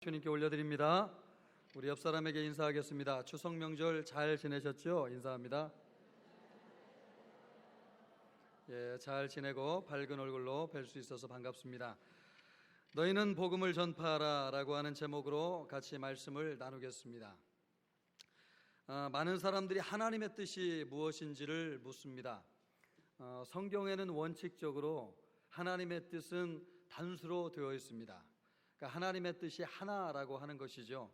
주님께 올려드립니다. 우리 옆 사람에게 인사하겠습니다. 추석 명절 잘 지내셨죠? 인사합니다. 예, 잘 지내고 밝은 얼굴로 뵐 수 있어서 반갑습니다. 너희는 복음을 전파하라 라고 하는 제목으로 같이 말씀을 나누겠습니다. 많은 사람들이 하나님의 뜻이 무엇인지를 묻습니다. 성경에는 원칙적으로 하나님의 뜻은 단수로 되어 있습니다. 그러니까 하나님의 뜻이 하나라고 하는 것이죠.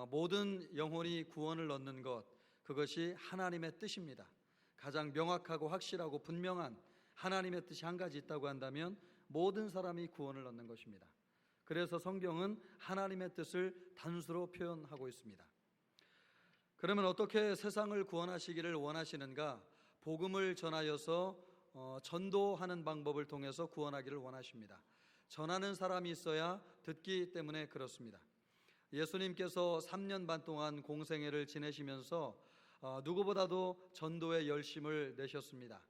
모든 영혼이 구원을 얻는 것, 그것이 하나님의 뜻입니다. 가장 명확하고 확실하고 분명한 하나님의 뜻이 한 가지 있다고 한다면 모든 사람이 구원을 얻는 것입니다. 그래서 성경은 하나님의 뜻을 단수로 표현하고 있습니다. 그러면 어떻게 세상을 구원하시기를 원하시는가? 복음을 전하여서 전도하는 방법을 통해서 구원하기를 원하십니다. 전하는 사람이 있어야 듣기 때문에 그렇습니다. 예수님께서 3년 반 동안 공생애를 지내시면서 누구보다도 전도에 열심을 내셨습니다.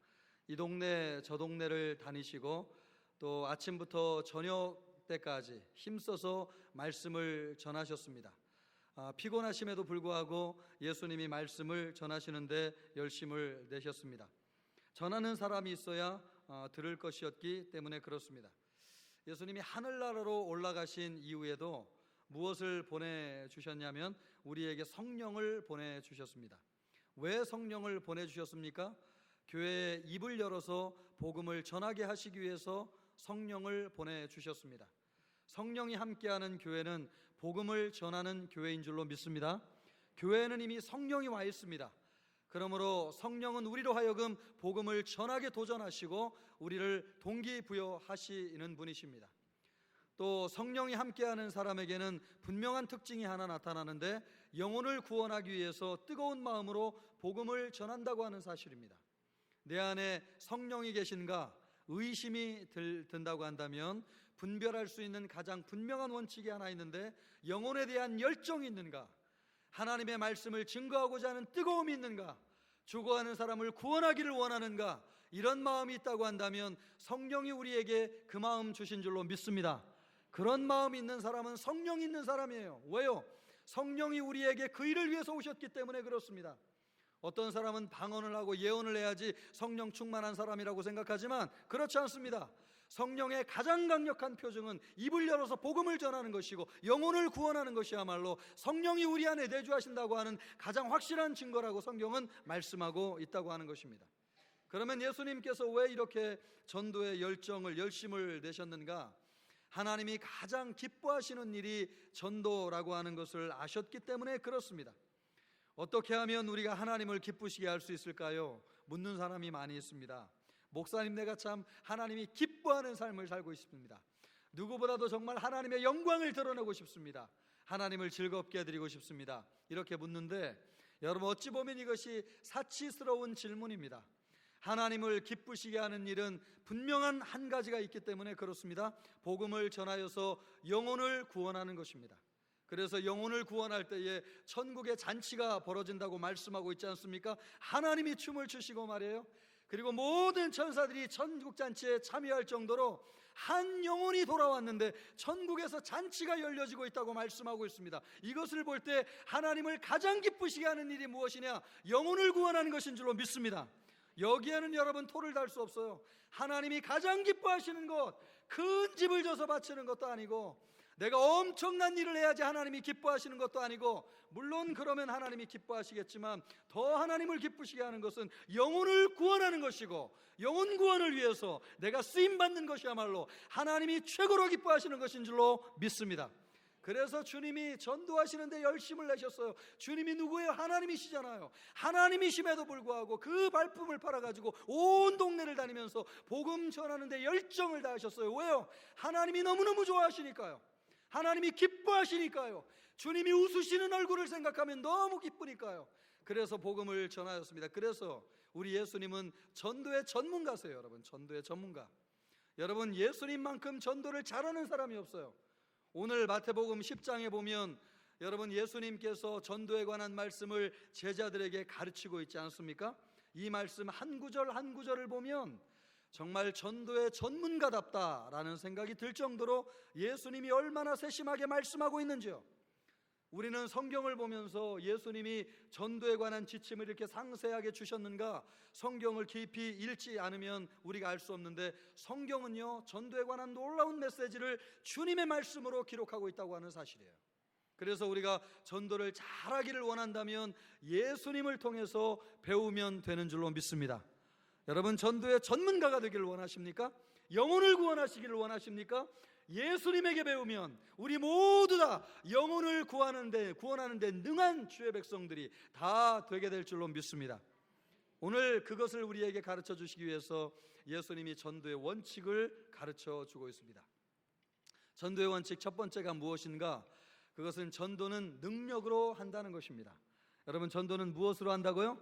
이 동네 저 동네를 다니시고 또 아침부터 저녁 때까지 힘써서 말씀을 전하셨습니다. 피곤하심에도 불구하고 예수님이 말씀을 전하시는데 열심을 내셨습니다. 전하는 사람이 있어야 들을 것이었기 때문에 그렇습니다. 예수님이 하늘나라로 올라가신 이후에도 무엇을 보내주셨냐면 우리에게 성령을 보내주셨습니다. 왜 성령을 보내주셨습니까? 교회에 입을 열어서 복음을 전하게 하시기 위해서 성령을 보내주셨습니다. 성령이 함께하는 교회는 복음을 전하는 교회인 줄로 믿습니다. 교회에는 이미 성령이 와 있습니다. 그러므로 성령은 우리로 하여금 복음을 전하게 도전하시고 우리를 동기부여하시는 분이십니다. 또 성령이 함께하는 사람에게는 분명한 특징이 하나 나타나는데 영혼을 구원하기 위해서 뜨거운 마음으로 복음을 전한다고 하는 사실입니다. 내 안에 성령이 계신가 의심이 든다고 한다면 분별할 수 있는 가장 분명한 원칙이 하나 있는데 영혼에 대한 열정이 있는가, 하나님의 말씀을 증거하고자 하는 뜨거움이 있는가, 죽어가는 사람을 구원하기를 원하는가, 이런 마음이 있다고 한다면 성령이 우리에게 그 마음 주신 줄로 믿습니다. 그런 마음이 있는 사람은 성령이 있는 사람이에요. 왜요? 성령이 우리에게 그 일을 위해서 오셨기 때문에 그렇습니다. 어떤 사람은 방언을 하고 예언을 해야지 성령 충만한 사람이라고 생각하지만 그렇지 않습니다. 성령의 가장 강력한 표징은 입을 열어서 복음을 전하는 것이고 영혼을 구원하는 것이야말로 성령이 우리 안에 내주하신다고 하는 가장 확실한 증거라고 성경은 말씀하고 있다고 하는 것입니다. 그러면 예수님께서 왜 이렇게 전도의 열심을 내셨는가? 하나님이 가장 기뻐하시는 일이 전도라고 하는 것을 아셨기 때문에 그렇습니다. 어떻게 하면 우리가 하나님을 기쁘시게 할 수 있을까요? 묻는 사람이 많이 있습니다. 목사님, 내가 참 하나님이 기뻐하는 삶을 살고 있습니다. 누구보다도 정말 하나님의 영광을 드러내고 싶습니다. 하나님을 즐겁게 해드리고 싶습니다. 이렇게 묻는데 여러분, 어찌 보면 이것이 사치스러운 질문입니다. 하나님을 기쁘시게 하는 일은 분명한 한 가지가 있기 때문에 그렇습니다. 복음을 전하여서 영혼을 구원하는 것입니다. 그래서 영혼을 구원할 때에 천국의 잔치가 벌어진다고 말씀하고 있지 않습니까? 하나님이 춤을 추시고 말이에요. 그리고 모든 천사들이 천국 잔치에 참여할 정도로 한 영혼이 돌아왔는데 천국에서 잔치가 열려지고 있다고 말씀하고 있습니다. 이것을 볼 때 하나님을 가장 기쁘시게 하는 일이 무엇이냐? 영혼을 구원하는 것인 줄로 믿습니다. 여기에는 여러분 토를 달 수 없어요. 하나님이 가장 기뻐하시는 것, 큰 집을 져서 바치는 것도 아니고 내가 엄청난 일을 해야지 하나님이 기뻐하시는 것도 아니고, 물론 그러면 하나님이 기뻐하시겠지만 더 하나님을 기쁘시게 하는 것은 영혼을 구원하는 것이고 영혼 구원을 위해서 내가 쓰임받는 것이야말로 하나님이 최고로 기뻐하시는 것인 줄로 믿습니다. 그래서 주님이 전도하시는데 열심을 내셨어요. 주님이 누구예요? 하나님이시잖아요. 하나님이심에도 불구하고 그 발품을 팔아가지고 온 동네를 다니면서 복음 전하는데 열정을 다하셨어요. 왜요? 하나님이 너무너무 좋아하시니까요. 하나님이 기뻐하시니까요. 주님이 웃으시는 얼굴을 생각하면 너무 기쁘니까요. 그래서 복음을 전하였습니다. 그래서 우리 예수님은 전도의 전문가세요. 여러분, 전도의 전문가. 여러분, 예수님만큼 전도를 잘하는 사람이 없어요. 오늘 마태복음 10장에 보면 여러분, 예수님께서 전도에 관한 말씀을 제자들에게 가르치고 있지 않습니까? 이 말씀 한 구절 한 구절을 보면 정말 전도의 전문가답다라는 생각이 들 정도로 예수님이 얼마나 세심하게 말씀하고 있는지요. 우리는 성경을 보면서 예수님이 전도에 관한 지침을 이렇게 상세하게 주셨는가, 성경을 깊이 읽지 않으면 우리가 알 수 없는데, 성경은요 전도에 관한 놀라운 메시지를 주님의 말씀으로 기록하고 있다고 하는 사실이에요. 그래서 우리가 전도를 잘하기를 원한다면 예수님을 통해서 배우면 되는 줄로 믿습니다. 여러분, 전도의 전문가가 되기를 원하십니까? 영혼을 구원하시기를 원하십니까? 예수님에게 배우면 우리 모두 다 영혼을 구원하는 데 능한 주의 백성들이 다 되게 될 줄로 믿습니다. 오늘 그것을 우리에게 가르쳐 주시기 위해서 예수님이 전도의 원칙을 가르쳐 주고 있습니다. 전도의 원칙 첫 번째가 무엇인가? 그것은 전도는 능력으로 한다는 것입니다. 여러분, 전도는 무엇으로 한다고요?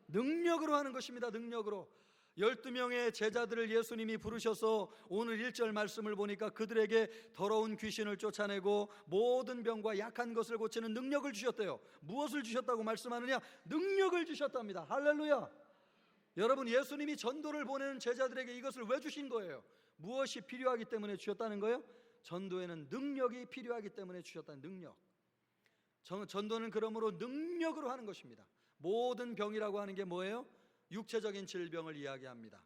능력으로 하는 것입니다. 능력으로. 12명의 제자들을 예수님이 부르셔서 오늘 1절 말씀을 보니까 그들에게 더러운 귀신을 쫓아내고 모든 병과 약한 것을 고치는 능력을 주셨대요. 무엇을 주셨다고 말씀하느냐? 능력을 주셨답니다. 할렐루야. 여러분, 예수님이 전도를 보내는 제자들에게 이것을 왜 주신 거예요? 무엇이 필요하기 때문에 주셨다는 거예요? 전도에는 능력이 필요하기 때문에 주셨다는 능력. 전도는 그러므로 능력으로 하는 것입니다. 모든 병이라고 하는 게 뭐예요? 육체적인 질병을 이야기합니다.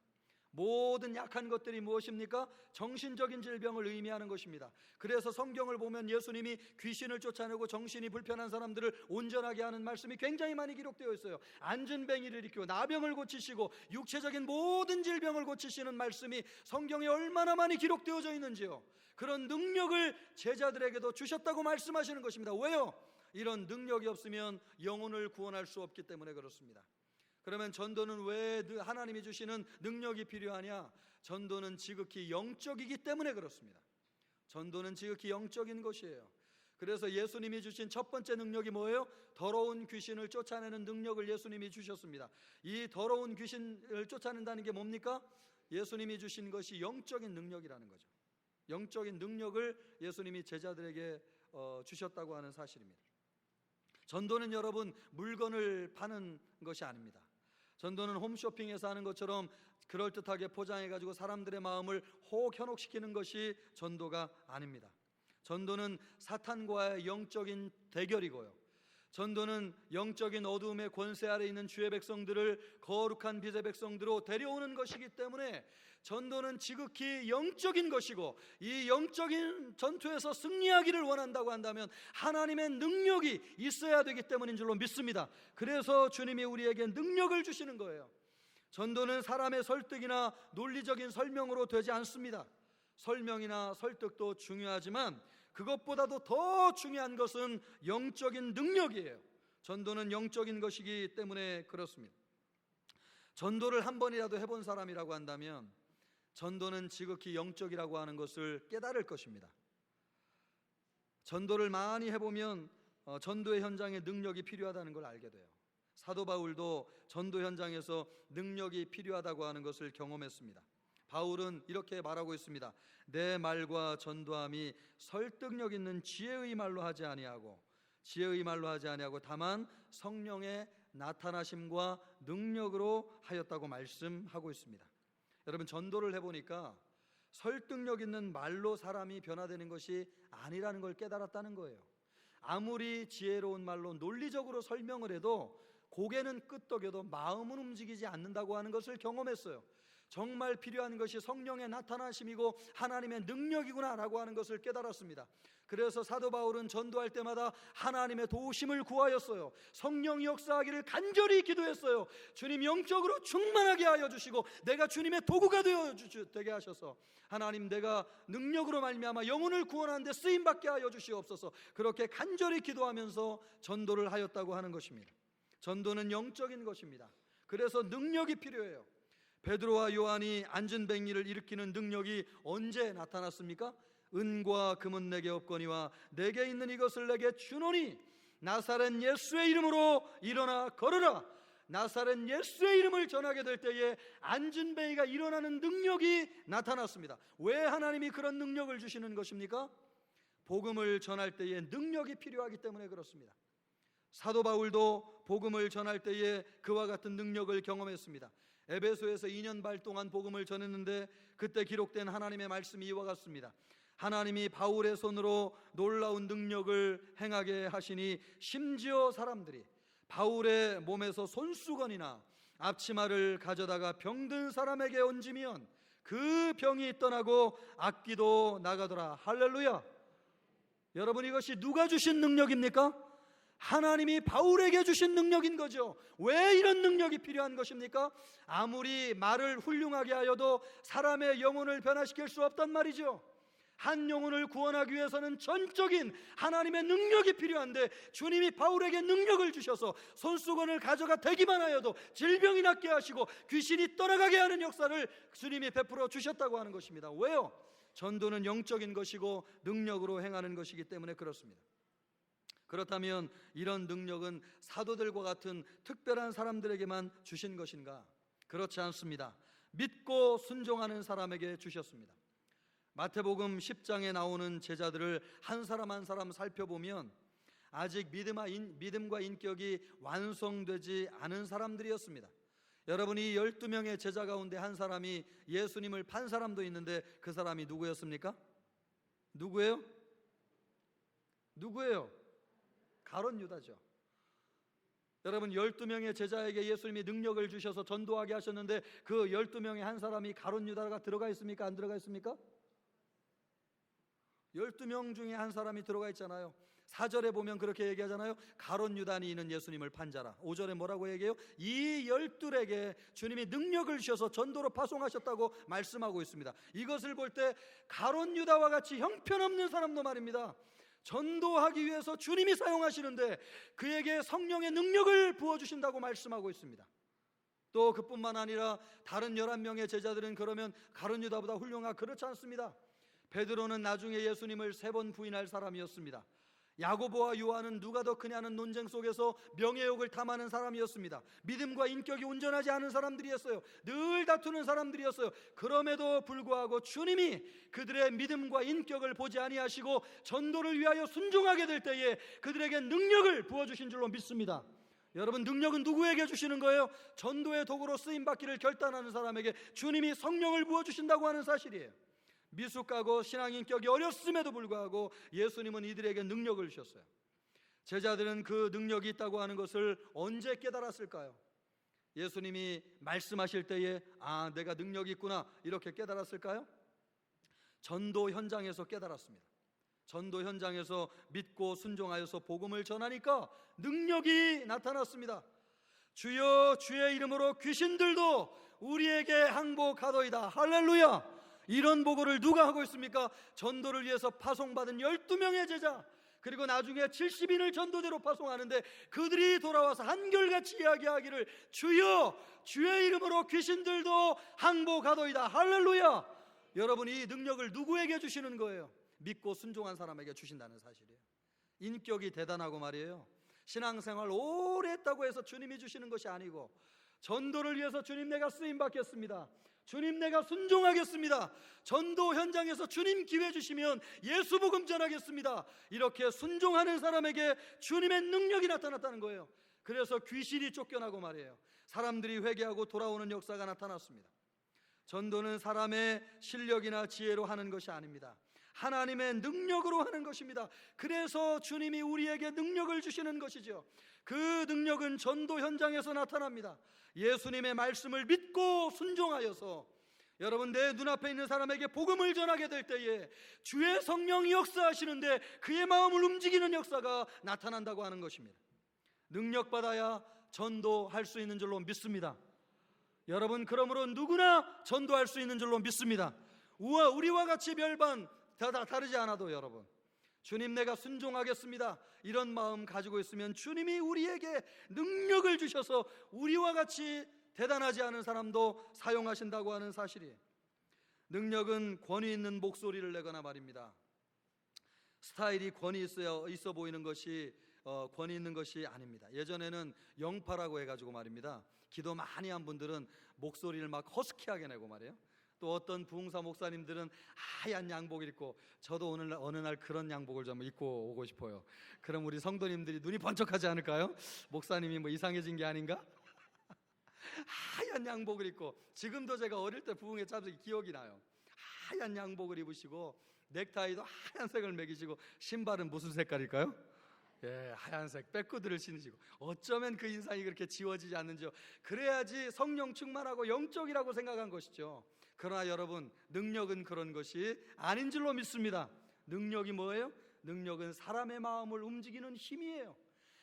모든 약한 것들이 무엇입니까? 정신적인 질병을 의미하는 것입니다. 그래서 성경을 보면 예수님이 귀신을 쫓아내고 정신이 불편한 사람들을 온전하게 하는 말씀이 굉장히 많이 기록되어 있어요. 안진뱅이를 일으키고 나병을 고치시고 육체적인 모든 질병을 고치시는 말씀이 성경에 얼마나 많이 기록되어져 있는지요. 그런 능력을 제자들에게도 주셨다고 말씀하시는 것입니다. 왜요? 이런 능력이 없으면 영혼을 구원할 수 없기 때문에 그렇습니다. 그러면 전도는 왜 하나님이 주시는 능력이 필요하냐? 전도는 지극히 영적이기 때문에 그렇습니다. 전도는 지극히 영적인 것이에요. 그래서 예수님이 주신 첫 번째 능력이 뭐예요? 더러운 귀신을 쫓아내는 능력을 예수님이 주셨습니다. 이 더러운 귀신을 쫓아낸다는 게 뭡니까? 예수님이 주신 것이 영적인 능력이라는 거죠. 영적인 능력을 예수님이 제자들에게 주셨다고 하는 사실입니다. 전도는 여러분 물건을 파는 것이 아닙니다. 전도는 홈쇼핑에서 하는 것처럼 그럴듯하게 포장해가지고 사람들의 마음을 호흡 현혹시키는 것이 전도가 아닙니다. 전도는 사탄과의 영적인 대결이고요. 전도는 영적인 어두움의 권세 아래 있는 주의 백성들을 거룩한 빛의 백성들로 데려오는 것이기 때문에 전도는 지극히 영적인 것이고, 이 영적인 전투에서 승리하기를 원한다고 한다면 하나님의 능력이 있어야 되기 때문인 줄로 믿습니다. 그래서 주님이 우리에게 능력을 주시는 거예요. 전도는 사람의 설득이나 논리적인 설명으로 되지 않습니다. 설명이나 설득도 중요하지만 그것보다도 더 중요한 것은 영적인 능력이에요. 전도는 영적인 것이기 때문에 그렇습니다. 전도를 한 번이라도 해본 사람이라고 한다면 전도는 지극히 영적이라고 하는 것을 깨달을 것입니다. 전도를 많이 해보면 전도의 현장에 능력이 필요하다는 걸 알게 돼요. 사도 바울도 전도 현장에서 능력이 필요하다고 하는 것을 경험했습니다. 바울은 이렇게 말하고 있습니다. 내 말과 전도함이 설득력 있는 지혜의 말로 하지 아니하고 다만 성령의 나타나심과 능력으로 하였다고 말씀하고 있습니다. 여러분, 전도를 해보니까 설득력 있는 말로 사람이 변화되는 것이 아니라는 걸 깨달았다는 거예요. 아무리 지혜로운 말로 논리적으로 설명을 해도 고개는 끄덕여도 마음은 움직이지 않는다고 하는 것을 경험했어요. 정말 필요한 것이 성령의 나타나심이고 하나님의 능력이구나라고 하는 것을 깨달았습니다. 그래서 사도 바울은 전도할 때마다 하나님의 도우심을 구하였어요. 성령이 역사하기를 간절히 기도했어요. 주님 영적으로 충만하게 하여 주시고 내가 주님의 도구가 되게 하셔서 하나님, 내가 능력으로 말미암아 영혼을 구원하는 데 쓰임받게 하여 주시옵소서. 그렇게 간절히 기도하면서 전도를 하였다고 하는 것입니다. 전도는 영적인 것입니다. 그래서 능력이 필요해요. 베드로와 요한이 안진뱅이를 일으키는 능력이 언제 나타났습니까? 은과 금은 내게 없거니와 내게 있는 이것을 내게 주노니 나사렛 예수의 이름으로 일어나 걸으라. 나사렛 예수의 이름을 전하게 될 때에 안진뱅이가 일어나는 능력이 나타났습니다. 왜 하나님이 그런 능력을 주시는 것입니까? 복음을 전할 때에 능력이 필요하기 때문에 그렇습니다. 사도 바울도 복음을 전할 때에 그와 같은 능력을 경험했습니다. 에베소에서 2년 반 동안 복음을 전했는데 그때 기록된 하나님의 말씀이 이와 같습니다. 하나님이 바울의 손으로 놀라운 능력을 행하게 하시니 심지어 사람들이 바울의 몸에서 손수건이나 앞치마를 가져다가 병든 사람에게 얹으면 그 병이 떠나고 악기도 나가더라. 할렐루야. 여러분, 이것이 누가 주신 능력입니까? 하나님이 바울에게 주신 능력인 거죠. 왜 이런 능력이 필요한 것입니까? 아무리 말을 훌륭하게 하여도 사람의 영혼을 변화시킬 수 없단 말이죠. 한 영혼을 구원하기 위해서는 전적인 하나님의 능력이 필요한데 주님이 바울에게 능력을 주셔서 손수건을 가져가 대기만 하여도 질병이 낫게 하시고 귀신이 떠나가게 하는 역사를 주님이 베풀어 주셨다고 하는 것입니다. 왜요? 전도는 영적인 것이고 능력으로 행하는 것이기 때문에 그렇습니다. 그렇다면 이런 능력은 사도들과 같은 특별한 사람들에게만 주신 것인가? 그렇지 않습니다. 믿고 순종하는 사람에게 주셨습니다. 마태복음 10장에 나오는 제자들을 한 사람 한 사람 살펴보면 아직 믿음과 인격이 완성되지 않은 사람들이었습니다. 여러분, 이 12명의 제자 가운데 한 사람이 예수님을 판 사람도 있는데 그 사람이 누구였습니까? 누구예요? 가룟 유다죠. 여러분, 12명의 제자에게 예수님이 능력을 주셔서 전도하게 하셨는데 그 12명의 한 사람이 가룟 유다가 들어가 있습니까? 안 들어가 있습니까? 12명 중에 한 사람이 들어가 있잖아요. 4절에 보면 그렇게 얘기하잖아요. 가룟 유다니 이는 예수님을 판 자라. 5절에 뭐라고 얘기해요? 이 12에게 주님이 능력을 주셔서 전도로 파송하셨다고 말씀하고 있습니다. 이것을 볼 때 가룟 유다와 같이 형편없는 사람도 말입니다, 전도하기 위해서 주님이 사용하시는데 그에게 성령의 능력을 부어주신다고 말씀하고 있습니다. 또 그뿐만 아니라 다른 11명의 제자들은 그러면 가룟 유다보다 훌륭하? 그렇지 않습니다. 베드로는 나중에 예수님을 3번 부인할 사람이었습니다. 야고보와 요한은 누가 더 크냐는 논쟁 속에서 명예욕을 탐하는 사람이었습니다. 믿음과 인격이 온전하지 않은 사람들이었어요. 늘 다투는 사람들이었어요. 그럼에도 불구하고 주님이 그들의 믿음과 인격을 보지 아니하시고 전도를 위하여 순종하게 될 때에 그들에게 능력을 부어주신 줄로 믿습니다. 여러분, 능력은 누구에게 주시는 거예요? 전도의 도구로 쓰임받기를 결단하는 사람에게 주님이 성령을 부어주신다고 하는 사실이에요. 미숙하고 신앙인격이 어렸음에도 불구하고 예수님은 이들에게 능력을 주셨어요. 제자들은 그 능력이 있다고 하는 것을 언제 깨달았을까요? 예수님이 말씀하실 때에 내가 능력이 있구나 이렇게 깨달았을까요? 전도 현장에서 깨달았습니다. 전도 현장에서 믿고 순종하여서 복음을 전하니까 능력이 나타났습니다. 주여, 주의 이름으로 귀신들도 우리에게 항복하도이다. 할렐루야. 이런 보고를 누가 하고 있습니까? 전도를 위해서 파송받은 12명의 제자, 그리고 나중에 70인을 전도대로 파송하는데 그들이 돌아와서 한결같이 이야기하기를 주여, 주의 이름으로 귀신들도 항복하도이다. 할렐루야. 여러분, 이 능력을 누구에게 주시는 거예요? 믿고 순종한 사람에게 주신다는 사실이에요. 인격이 대단하고 말이에요. 신앙생활 오래 했다고 해서 주님이 주시는 것이 아니고, 전도를 위해서 주님 내가 쓰임 받겠습니다, 주님 내가 순종하겠습니다, 전도 현장에서 주님 기회 주시면 예수 복음 전하겠습니다, 이렇게 순종하는 사람에게 주님의 능력이 나타났다는 거예요. 그래서 귀신이 쫓겨나고 말이에요, 사람들이 회개하고 돌아오는 역사가 나타났습니다. 전도는 사람의 실력이나 지혜로 하는 것이 아닙니다. 하나님의 능력으로 하는 것입니다. 그래서 주님이 우리에게 능력을 주시는 것이죠. 그 능력은 전도 현장에서 나타납니다. 예수님의 말씀을 믿고 순종하여서 여러분, 내 눈앞에 있는 사람에게 복음을 전하게 될 때에 주의 성령이 역사하시는데 그의 마음을 움직이는 역사가 나타난다고 하는 것입니다. 능력받아야 전도할 수 있는 줄로 믿습니다. 여러분, 그러므로 누구나 전도할 수 있는 줄로 믿습니다. 우리와 같이 별반 다 다르지 않아도 여러분, 주님 내가 순종하겠습니다, 이런 마음 가지고 있으면 주님이 우리에게 능력을 주셔서 우리와 같이 대단하지 않은 사람도 사용하신다고 하는 사실이에요. 능력은 권위 있는 목소리를 내거나 말입니다. 스타일이 권위 있어 보이는 것이 권위 있는 것이 아닙니다. 예전에는 영파라고 해가지고 말입니다, 기도 많이 한 분들은 목소리를 막 허스키하게 내고 말이에요. 또 어떤 부흥사 목사님들은 하얀 양복을 입고, 저도 어느 날 그런 양복을 좀 입고 오고 싶어요. 그럼 우리 성도님들이 눈이 번쩍하지 않을까요? 목사님이 뭐 이상해진 게 아닌가? 하얀 양복을 입고, 지금도 제가 어릴 때 부흥회 참석이 기억이 나요. 하얀 양복을 입으시고 넥타이도 하얀색을 매기시고 신발은 무슨 색깔일까요? 예, 하얀색 백구들을 신으시고, 어쩌면 그 인상이 그렇게 지워지지 않는지요. 그래야지 성령 충만하고 영적이라고 생각한 것이죠. 그러나 여러분, 능력은 그런 것이 아닌 줄로 믿습니다. 능력이 뭐예요? 능력은 사람의 마음을 움직이는 힘이에요.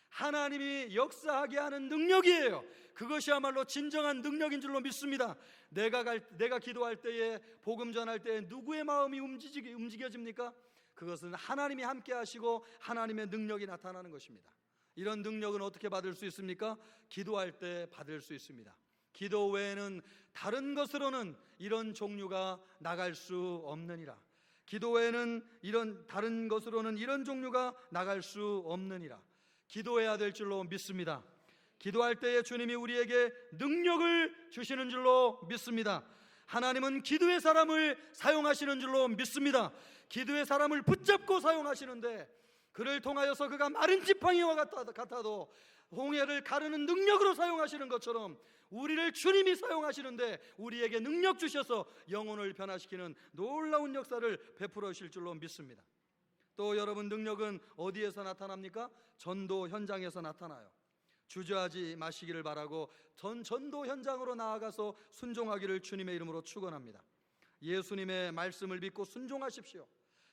하나님이 역사하게 하는 능력이에요. 그것이야말로 진정한 능력인 줄로 믿습니다. 내가 기도할 때에, 복음 전할 때에 누구의 마음이 움직여집니까? 그것은 하나님이 함께 하시고 하나님의 능력이 나타나는 것입니다. 이런 능력은 어떻게 받을 수 있습니까? 기도할 때 받을 수 있습니다. 기도 외에는 다른 것으로는 이런 종류가 나갈 수 없느니라. 기도 외에는 다른 것으로는 이런 종류가 나갈 수 없느니라. 기도해야 될 줄로 믿습니다. 기도할 때에 주님이 우리에게 능력을 주시는 줄로 믿습니다. 하나님은 기도의 사람을 사용하시는 줄로 믿습니다. 기도의 사람을 붙잡고 사용하시는데, 그를 통하여서 그가 마른 지팡이와 같아도 홍해를 가르는 능력으로 사용하시는 것처럼 우리를 주님이 사용하시는데, 우리에게 능력 주셔서 영혼을 변화시키는 놀라운 역사를 베풀어 주실 줄로 믿습니다. 또 여러분, 능력은 어디에서 나타납니까? 전도 현장에서 나타나요. 주저하지 마시기를 바라고 전도 현장으로 나아가서 순종하기를 주님의 이름으로 축원합니다. 예수님의 말씀을 믿고 순종하십시오.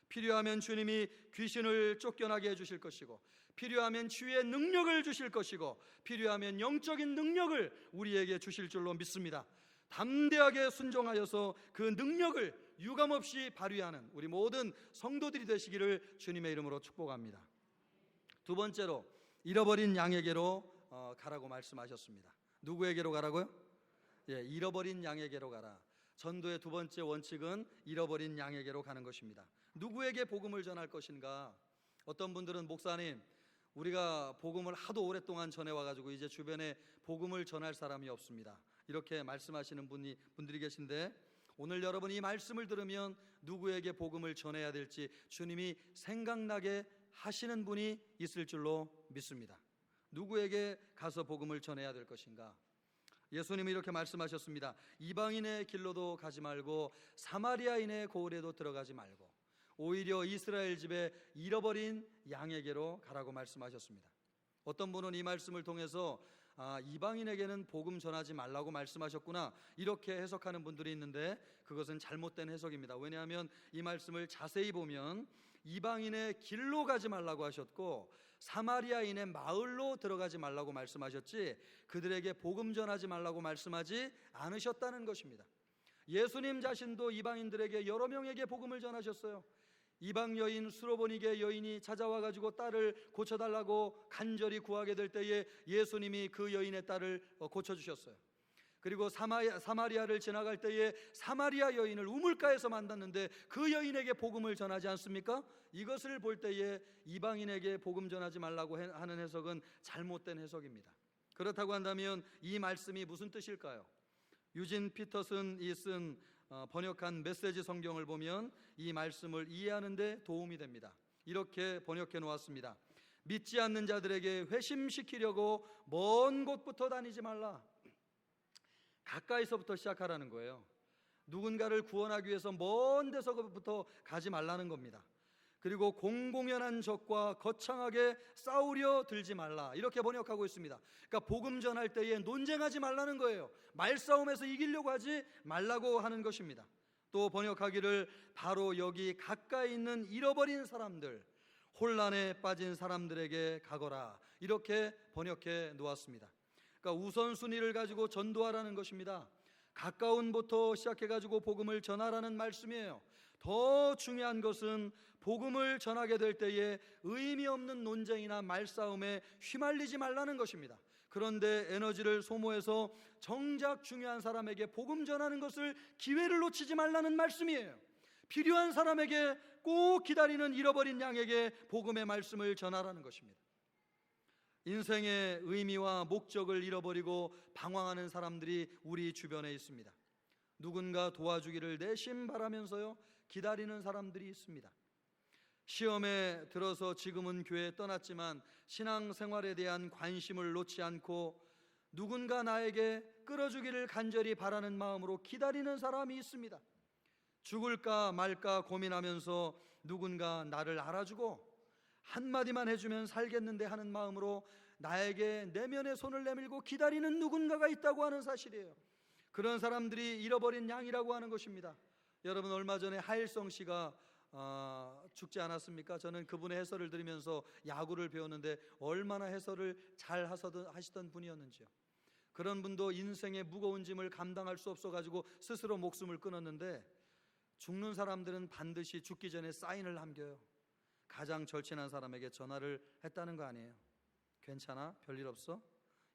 필요하면 주님이 귀신을 쫓겨나게 해주실 것이고, 필요하면 치유의 능력을 주실 것이고, 필요하면 영적인 능력을 우리에게 주실 줄로 믿습니다. 담대하게 순종하여서 그 능력을 유감없이 발휘하는 우리 모든 성도들이 되시기를 주님의 이름으로 축복합니다. 두 번째로, 잃어버린 양에게로 가라고 말씀하셨습니다. 누구에게로 가라고요? 예, 잃어버린 양에게로 가라. 전도의 두 번째 원칙은 잃어버린 양에게로 가는 것입니다. 누구에게 복음을 전할 것인가? 어떤 분들은, 목사님, 우리가 복음을 하도 오랫동안 전해와가지고 이제 주변에 복음을 전할 사람이 없습니다, 이렇게 말씀하시는 분들이 계신데, 오늘 여러분 이 말씀을 들으면 누구에게 복음을 전해야 될지 주님이 생각나게 하시는 분이 있을 줄로 믿습니다. 누구에게 가서 복음을 전해야 될 것인가? 예수님이 이렇게 말씀하셨습니다. 이방인의 길로도 가지 말고 사마리아인의 고을에도 들어가지 말고 오히려 이스라엘 집에 잃어버린 양에게로 가라고 말씀하셨습니다. 어떤 분은 이 말씀을 통해서 이방인에게는 복음 전하지 말라고 말씀하셨구나, 이렇게 해석하는 분들이 있는데, 그것은 잘못된 해석입니다. 왜냐하면 이 말씀을 자세히 보면 이방인의 길로 가지 말라고 하셨고 사마리아인의 마을로 들어가지 말라고 말씀하셨지, 그들에게 복음 전하지 말라고 말씀하지 않으셨다는 것입니다. 예수님 자신도 이방인들에게 여러 명에게 복음을 전하셨어요. 이방 여인 수로보니게 여인이 찾아와 가지고 딸을 고쳐달라고 간절히 구하게 될 때에 예수님이 그 여인의 딸을 고쳐주셨어요. 그리고 사마리아를 지나갈 때에 사마리아 여인을 우물가에서 만났는데 그 여인에게 복음을 전하지 않습니까? 이것을 볼 때에 이방인에게 복음 전하지 말라고 하는 해석은 잘못된 해석입니다. 그렇다고 한다면 이 말씀이 무슨 뜻일까요? 유진 피터슨이 쓴 번역한 메시지 성경을 보면 이 말씀을 이해하는 데 도움이 됩니다. 이렇게 번역해 놓았습니다. 믿지 않는 자들에게 회심시키려고 먼 곳부터 다니지 말라. 가까이서부터 시작하라는 거예요. 누군가를 구원하기 위해서 먼 데서부터 가지 말라는 겁니다. 그리고 공공연한 적과 거창하게 싸우려 들지 말라, 이렇게 번역하고 있습니다. 그러니까 복음 전할 때에 논쟁하지 말라는 거예요. 말싸움에서 이기려고 하지 말라고 하는 것입니다. 또 번역하기를 바로 여기 가까이 있는 잃어버린 사람들, 혼란에 빠진 사람들에게 가거라, 이렇게 번역해 놓았습니다. 그러니까 우선순위를 가지고 전도하라는 것입니다. 가까운 곳부터 시작해가지고 복음을 전하라는 말씀이에요. 더 중요한 것은 복음을 전하게 될 때에 의미 없는 논쟁이나 말싸움에 휘말리지 말라는 것입니다. 그런데 에너지를 소모해서 정작 중요한 사람에게 복음 전하는 것을 기회를 놓치지 말라는 말씀이에요. 필요한 사람에게 꼭 기다리는 잃어버린 양에게 복음의 말씀을 전하라는 것입니다. 인생의 의미와 목적을 잃어버리고 방황하는 사람들이 우리 주변에 있습니다. 누군가 도와주기를 내심 바라면서요 기다리는 사람들이 있습니다. 시험에 들어서 지금은 교회에 떠났지만 신앙생활에 대한 관심을 놓지 않고 누군가 나에게 끌어주기를 간절히 바라는 마음으로 기다리는 사람이 있습니다. 죽을까 말까 고민하면서 누군가 나를 알아주고 한마디만 해주면 살겠는데 하는 마음으로 나에게 내면의 손을 내밀고 기다리는 누군가가 있다고 하는 사실이에요. 그런 사람들이 잃어버린 양이라고 하는 것입니다. 여러분, 얼마 전에 하일성 씨가 죽지 않았습니까? 저는 그분의 해설을 들으면서 야구를 배웠는데 얼마나 해설을 잘 하시던 분이었는지요. 그런 분도 인생의 무거운 짐을 감당할 수 없어가지고 스스로 목숨을 끊었는데, 죽는 사람들은 반드시 죽기 전에 사인을 남겨요. 가장 절친한 사람에게 전화를 했다는 거 아니에요. 괜찮아? 별일 없어?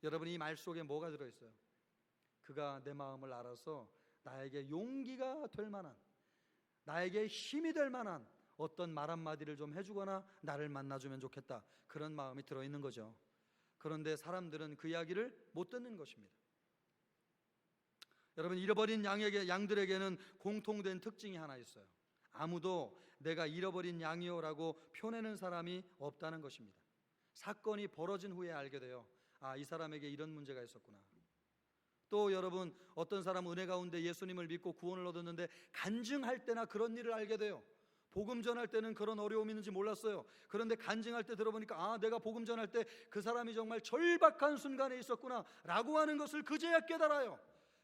여러분, 이 말 속에 뭐가 들어있어요? 그가 내 마음을 알아서 나에게 용기가 될 만한, 나에게 힘이 될 만한 어떤 말 한마디를 좀 해주거나 나를 만나주면 좋겠다, 그런 마음이 들어있는 거죠. 그런데 사람들은 그 이야기를 못 듣는 것입니다. 여러분, 잃어버린 양들에게는 공통된 특징이 하나 있어요. 아무도 내가 잃어버린 양이요라고 표내는 사람이 없다는 것입니다. 사건이 벌어진 후에 알게 돼요. 이 사람에게 이런 문제가 있었구나. 또 여러분, 어떤 사람 은혜 가운데 예수님을 믿고 구원을 얻었는데 간증할 때나 그런 일을 알게 돼요. 복음 전할 때는 그런 어려움이 있는지 몰랐어요. 그런데 간증할 때 들어보니까 내가 복음 전할 때 그 사람이 정말 절박한 순간에 있었구나 라고 하는 것을 그제야 깨달아요.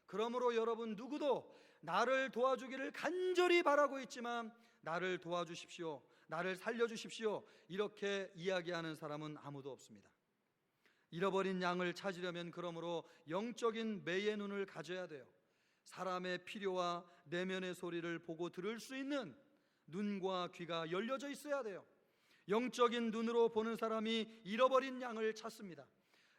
그러므로 여러분, 누구도 나를 도와주기를 간절히 바라고 있지만 나를 도와주십시오, 나를 살려주십시오, 이렇게 이야기하는 사람은 아무도 없습니다. 잃어버린 양을 찾으려면 그러므로 영적인 매의 눈을 가져야 돼요. 사람의 필요와 내면의 소리를 보고 들을 수 있는 눈과 귀가 열려져 있어야 돼요. 영적인 눈으로 보는 사람이 잃어버린 양을 찾습니다.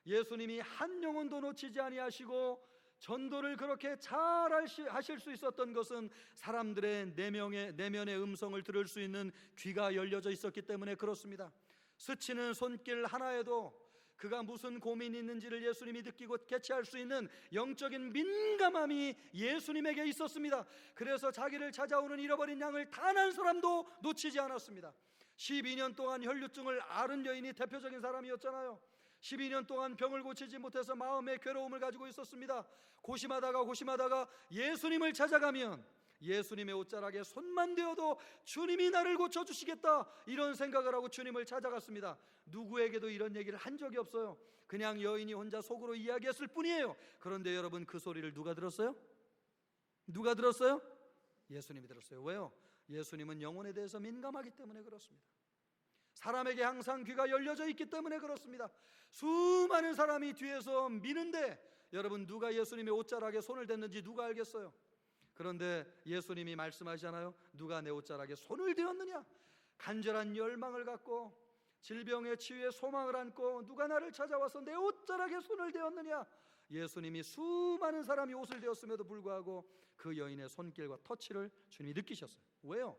예수님이 한 영혼도 놓치지 아니하시고 전도를 그렇게 잘 하실 수 있었던 것은 사람들의 내면의 음성을 들을 수 있는 귀가 열려져 있었기 때문에 그렇습니다. 스치는 손길 하나에도 그가 무슨 고민이 있는지를 예수님이 느끼고 캐치할 수 있는 영적인 민감함이 예수님에게 있었습니다. 그래서 자기를 찾아오는 잃어버린 양을 단 한 사람도 놓치지 않았습니다. 12년 동안 혈류증을 앓은 여인이 대표적인 사람이었잖아요. 12년 동안 병을 고치지 못해서 마음의 괴로움을 가지고 있었습니다. 고심하다가 예수님을 찾아가면 예수님의 옷자락에 손만 대어도 주님이 나를 고쳐주시겠다, 이런 생각을 하고 주님을 찾아갔습니다. 누구에게도 이런 얘기를 한 적이 없어요. 그냥 여인이 혼자 속으로 이야기했을 뿐이에요. 그런데 여러분, 그 소리를 누가 들었어요? 누가 들었어요? 예수님이 들었어요. 왜요? 예수님은 영혼에 대해서 민감하기 때문에 그렇습니다. 사람에게 항상 귀가 열려져 있기 때문에 그렇습니다. 수많은 사람이 뒤에서 미는데 여러분, 누가 예수님의 옷자락에 손을 댔는지 누가 알겠어요? 그런데 예수님이 말씀하시잖아요. 누가 내 옷자락에 손을 대었느냐? 간절한 열망을 갖고 질병의 치유에 소망을 안고 누가 나를 찾아와서 내 옷자락에 손을 대었느냐? 예수님이 수많은 사람이 옷을 대었음에도 불구하고 그 여인의 손길과 터치를 주님이 느끼셨어요. 왜요?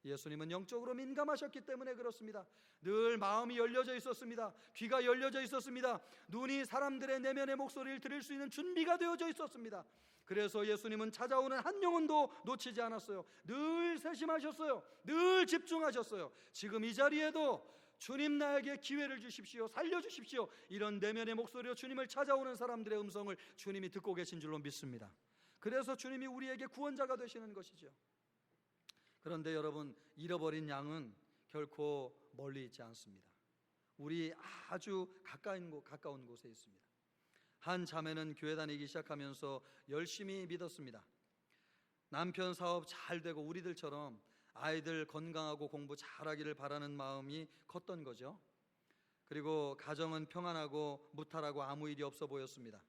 예수님은 영적으로 민감하셨기 때문에 그렇습니다. 늘 마음이 열려져 있었습니다. 귀가 열려져 있었습니다. 눈이 사람들의 내면의 목소리를 들을 수 있는 준비가 되어져 있었습니다. 그래서 예수님은 찾아오는 한 영혼도 놓치지 않았어요. 늘 세심하셨어요. 늘 집중하셨어요. 지금 이 자리에도 주님, 나에게 기회를 주십시오, 살려주십시오, 이런 내면의 목소리로 주님을 찾아오는 사람들의 음성을 주님이 듣고 계신 줄로 믿습니다. 그래서 주님이 우리에게 구원자가 되시는 것이죠. 그런데 여러분, 잃어버린 양은 결코 멀리 있지 않습니다. 우리 아주 가까운 곳에 있습니다. 한 자매는 교회 다니기 시작하면서 열심히 믿었습니다. 남편 사업 잘 되고 우리들처럼 아이들 건강하고 공부 잘하기를 바라는 마음이 컸던 거죠. 그리고 가정은 평안하고 무탈하고 아무 일이 없어 보였습니다.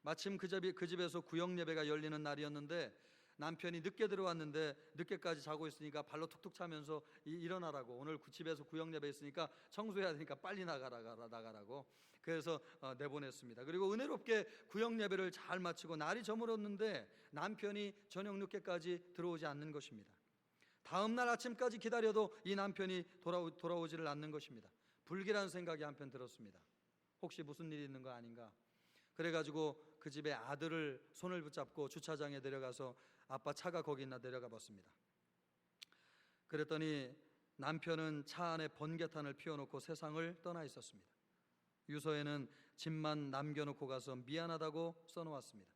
마침 그 집에서 구역 예배가 열리는 날이었는데 남편이 늦게 들어왔는데 늦게까지 자고 있으니까 발로 툭툭 차면서 일어나라고, 오늘 집에서 구역 예배 있으니까 청소해야 되니까 빨리 나가라고 그래서 내보냈습니다. 그리고 은혜롭게 구역 예배를 잘 마치고 날이 저물었는데 남편이 저녁 늦게까지 들어오지 않는 것입니다. 다음 날 아침까지 기다려도 이 남편이 돌아오지를 않는 것입니다. 불길한 생각이 한편 들었습니다. 혹시 무슨 일이 있는 거 아닌가? 그래가지고 그 집에 아들을 손을 붙잡고 주차장에 내려가서 아빠 차가 거기 있나 내려가 봤습니다. 그랬더니 남편은 차 안에 번개탄을 피워놓고 세상을 떠나 있었습니다. 유서에는 집만 남겨놓고 가서 미안하다고 써놓았습니다.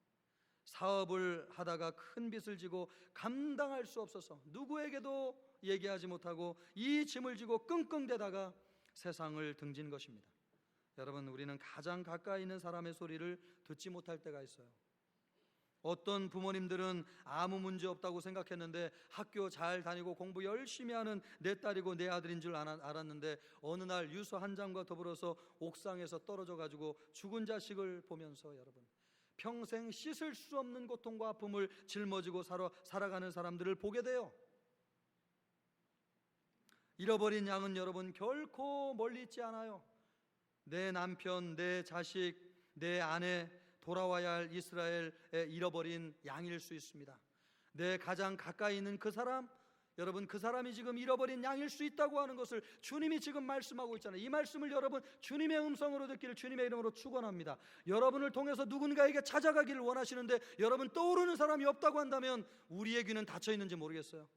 사업을 하다가 큰 빚을 지고 감당할 수 없어서 누구에게도 얘기하지 못하고 이 짐을 지고 끙끙대다가 세상을 등진 것입니다. 여러분, 우리는 가장 가까이 있는 사람의 소리를 듣지 못할 때가 있어요. 어떤 부모님들은 아무 문제 없다고 생각했는데 학교 잘 다니고 공부 열심히 하는 내 딸이고 내 아들인 줄 알았는데 어느 날 유서 한 장과 더불어서 옥상에서 떨어져 가지고 죽은 자식을 보면서 여러분, 평생 씻을 수 없는 고통과 아픔을 짊어지고 살아가는 사람들을 보게 돼요. 잃어버린 양은 여러분 결코 멀리 있지 않아요. 내 남편, 내 자식, 내 아내, 돌아와야 할 이스라엘에 잃어버린 양일 수 있습니다. 내 가장 가까이 있는 그 사람, 여러분 그 사람이 지금 잃어버린 양일 수 있다고 하는 것을 주님이 지금 말씀하고 있잖아요. 이 말씀을 여러분 주님의 음성으로 듣기를 주님의 이름으로 축원합니다. 여러분을 통해서 누군가에게 찾아가기를 원하시는데 여러분 떠오르는 사람이 없다고 한다면 우리의 귀는 닫혀 있는지 모르겠어요.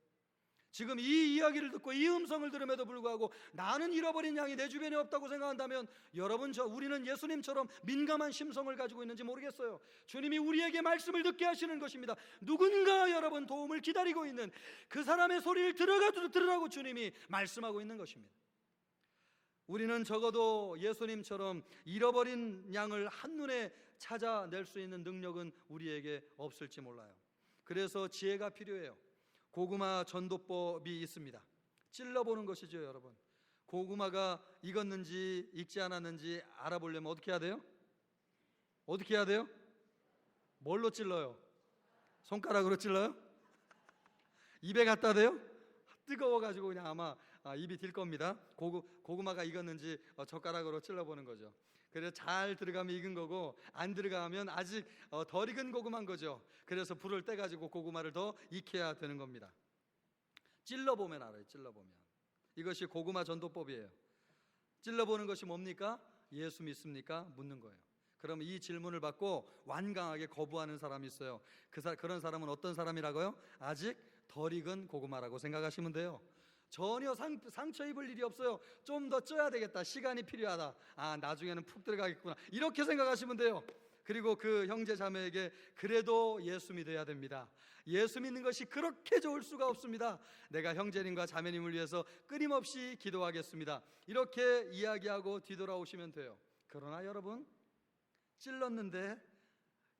지금 이 이야기를 듣고 이 음성을 들음에도 불구하고 나는 잃어버린 양이 내 주변에 없다고 생각한다면 여러분, 우리는 예수님처럼 민감한 심성을 가지고 있는지 모르겠어요. 주님이 우리에게 말씀을 듣게 하시는 것입니다. 누군가 여러분 도움을 기다리고 있는 그 사람의 소리를 들으라고 주님이 말씀하고 있는 것입니다. 우리는 적어도 예수님처럼 잃어버린 양을 한눈에 찾아낼 수 있는 능력은 우리에게 없을지 몰라요. 그래서 지혜가 필요해요. 고구마 전도법이 있습니다. 찔러보는 것이죠. 여러분, 고구마가 익었는지 익지 않았는지 알아보려면 어떻게 해야 돼요? 어떻게 해야 돼요? 뭘로 찔러요? 손가락으로 찔러요? 입에 갖다 대요? 뜨거워가지고 그냥 아마 입이 딜 겁니다. 고구마가 익었는지 젓가락으로 찔러보는 거죠. 그래서 잘 들어가면 익은 거고 안 들어가면 아직 덜 익은 고구마인 거죠. 그래서 불을 떼가지고 고구마를 더 익혀야 되는 겁니다. 찔러보면 알아요. 찔러보면. 이것이 고구마 전도법이에요. 찔러보는 것이 뭡니까? 예수 믿습니까? 묻는 거예요. 그러면 이 질문을 받고 완강하게 거부하는 사람이 있어요. 그런 사람은 어떤 사람이라고요? 아직 덜 익은 고구마라고 생각하시면 돼요. 전혀 상처 입을 일이 없어요. 좀 더 쪄야 되겠다, 시간이 필요하다, 나중에는 푹 들어가겠구나, 이렇게 생각하시면 돼요. 그리고 그 형제 자매에게 그래도 예수 믿어야 됩니다. 예수 믿는 것이 그렇게 좋을 수가 없습니다. 내가 형제님과 자매님을 위해서 끊임없이 기도하겠습니다, 이렇게 이야기하고 뒤돌아오시면 돼요. 그러나 여러분, 찔렀는데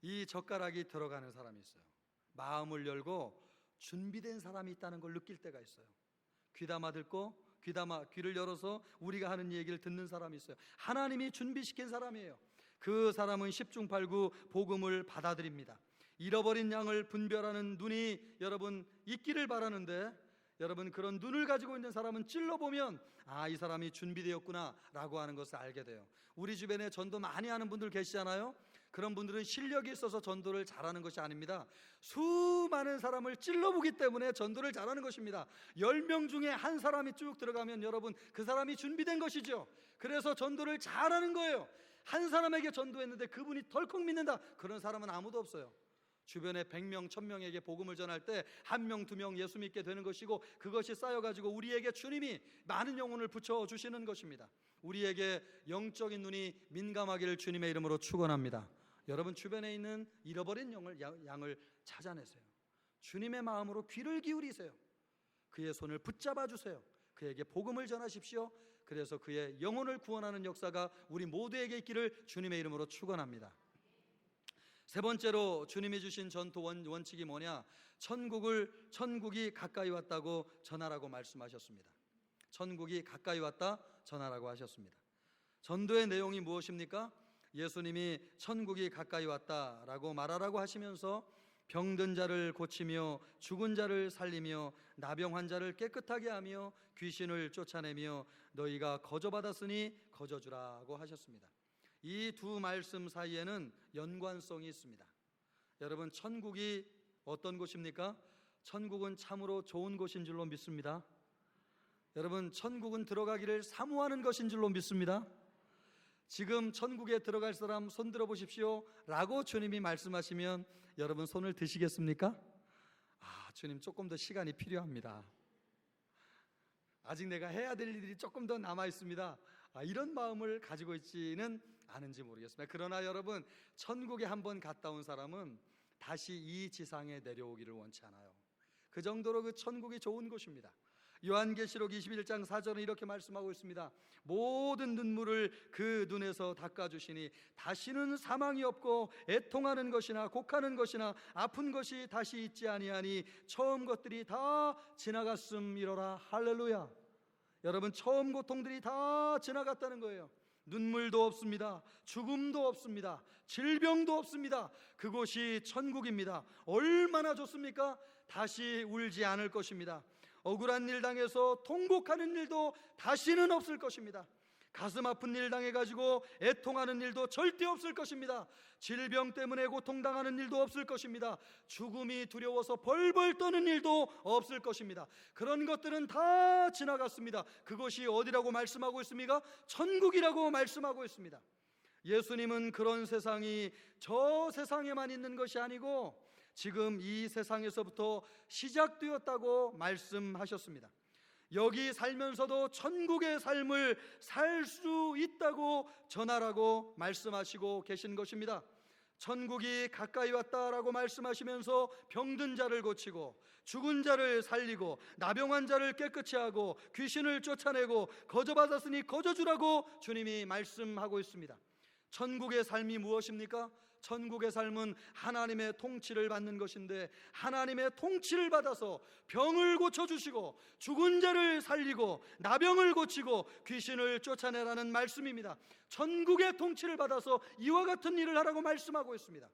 이 젓가락이 들어가는 사람이 있어요. 마음을 열고 준비된 사람이 있다는 걸 느낄 때가 있어요. 귀담아 듣고 귀를 열어서 우리가 하는 얘기를 듣는 사람이 있어요. 하나님이 준비시킨 사람이에요. 그 사람은 십중팔구 복음을 받아들입니다. 잃어버린 양을 분별하는 눈이 여러분 있기를 바라는데, 여러분 그런 눈을 가지고 있는 사람은 찔러보면 이 사람이 준비되었구나 라고 하는 것을 알게 돼요. 우리 주변에 전도 많이 하는 분들 계시잖아요. 그런 분들은 실력이 있어서 전도를 잘하는 것이 아닙니다. 수많은 사람을 찔러보기 때문에 전도를 잘하는 것입니다. 10명 중에 한 사람이 쭉 들어가면 여러분 그 사람이 준비된 것이죠. 그래서 전도를 잘하는 거예요. 한 사람에게 전도했는데 그분이 덜컥 믿는다, 그런 사람은 아무도 없어요. 주변에 100명, 1000명에게 복음을 전할 때 1명, 2명 예수 믿게 되는 것이고, 그것이 쌓여가지고 우리에게 주님이 많은 영혼을 붙여주시는 것입니다. 우리에게 영적인 눈이 민감하기를 주님의 이름으로 축원합니다. 여러분 주변에 있는 잃어버린 양을 찾아내세요. 주님의 마음으로 귀를 기울이세요. 그의 손을 붙잡아 주세요. 그에게 복음을 전하십시오. 그래서 그의 영혼을 구원하는 역사가 우리 모두에게 있기를 주님의 이름으로 축원합니다. 세 번째로 주님이 주신 전도 원칙이 뭐냐? 천국이 가까이 왔다고 전하라고 말씀하셨습니다. 천국이 가까이 왔다 전하라고 하셨습니다. 전도의 내용이 무엇입니까? 예수님이 천국이 가까이 왔다라고 말하라고 하시면서 병든 자를 고치며 죽은 자를 살리며 나병 환자를 깨끗하게 하며 귀신을 쫓아내며 너희가 거저받았으니 거저주라고 하셨습니다. 이 두 말씀 사이에는 연관성이 있습니다. 여러분, 천국이 어떤 곳입니까? 천국은 참으로 좋은 곳인 줄로 믿습니다. 여러분, 천국은 들어가기를 사모하는 것인 줄로 믿습니다. 지금 천국에 들어갈 사람 손 들어 보십시오 라고 주님이 말씀하시면 여러분 손을 드시겠습니까? 주님 조금 더 시간이 필요합니다. 아직 내가 해야 될 일이 조금 더 남아 있습니다. 이런 마음을 가지고 있지는 않은지 모르겠습니다. 그러나 여러분, 천국에 한번 갔다 온 사람은 다시 이 지상에 내려오기를 원치 않아요. 그 정도로 그 천국이 좋은 곳입니다. 요한계시록 21장 4절은 이렇게 말씀하고 있습니다. 모든 눈물을 그 눈에서 닦아주시니 다시는 사망이 없고 애통하는 것이나 곡하는 것이나 아픈 것이 다시 있지 아니하니 처음 것들이 다 지나갔음이로라. 할렐루야. 여러분, 처음 고통들이 다 지나갔다는 거예요. 눈물도 없습니다. 죽음도 없습니다. 질병도 없습니다. 그곳이 천국입니다. 얼마나 좋습니까? 다시 울지 않을 것입니다. 억울한 일 당해서 통곡하는 일도 다시는 없을 것입니다. 가슴 아픈 일 당해가지고 애통하는 일도 절대 없을 것입니다. 질병 때문에 고통당하는 일도 없을 것입니다. 죽음이 두려워서 벌벌 떠는 일도 없을 것입니다. 그런 것들은 다 지나갔습니다. 그것이 어디라고 말씀하고 있습니까? 천국이라고 말씀하고 있습니다. 예수님은 그런 세상이 저 세상에만 있는 것이 아니고 지금 이 세상에서부터 시작되었다고 말씀하셨습니다. 여기 살면서도 천국의 삶을 살 수 있다고 전하라고 말씀하시고 계신 것입니다. 천국이 가까이 왔다라고 말씀하시면서 병든 자를 고치고 죽은 자를 살리고 나병한 자를 깨끗이 하고 귀신을 쫓아내고 거저받았으니 거저주라고 주님이 말씀하고 있습니다. 천국의 삶이 무엇입니까? 천국의 삶은 하나님의 통치를 받는 것인데, 하나님의 통치를 받아서 병을 고쳐주시고 죽은 자를 살리고 나병을 고치고 귀신을 쫓아내라는 말씀입니다. 천국의 통치를 받아서 이와 같은 일을 하라고 말씀하고 있습니다.